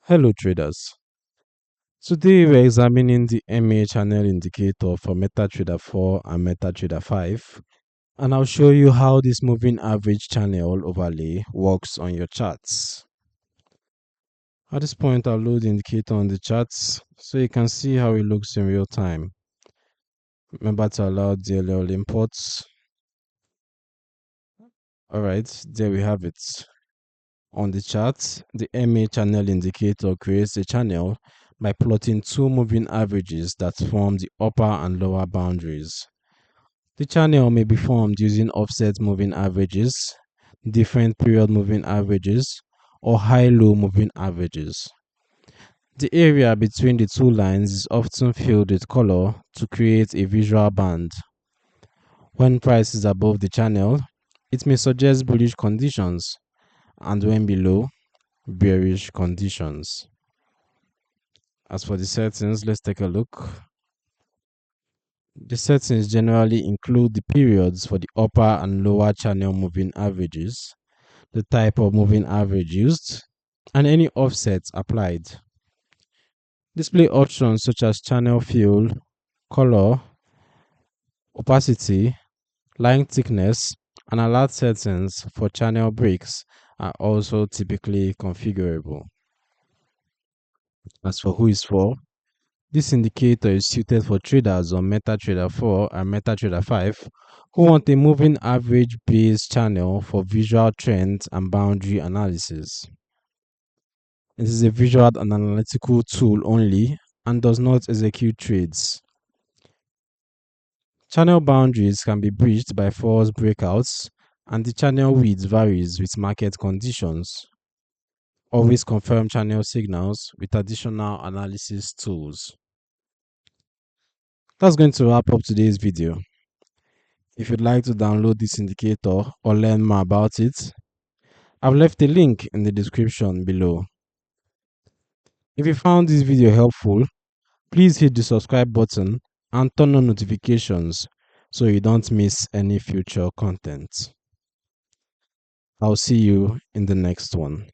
Hello traders. Today we're examining the MA channel indicator for MetaTrader 4 and MetaTrader 5, and I'll show you how this moving average channel overlay works on your charts. At this point I'll load the indicator on the charts so you can see how it looks in real time. Remember to allow DLL imports. Alright, there we have it. On the chart, the MA channel indicator creates a channel by plotting two moving averages that form the upper and lower boundaries. The channel may be formed using offset moving averages, different period moving averages, or high-low moving averages. The area between the two lines is often filled with color to create a visual band. When price is above the channel, it may suggest bullish conditions, and when below, bearish conditions. As for the settings, let's take a look. The settings generally include the periods for the upper and lower channel moving averages, the type of moving average used, and any offsets applied. Display options such as channel fill, color, opacity, line thickness, and alert settings for channel breaks are also typically configurable. As for who is for, this indicator is suited for traders on MetaTrader 4 and MetaTrader 5 who want a moving average based channel for visual trends and boundary analysis. It is a visual and analytical tool only and does not execute trades. Channel boundaries can be breached by false breakouts, and the channel width varies with market conditions. Always confirm channel signals with additional analysis tools. That's going to wrap up today's video. If you'd like to download this indicator or learn more about it, I've left a link in the description below. If you found this video helpful, please hit the subscribe button and turn on notifications so you don't miss any future content. I'll see you in the next one.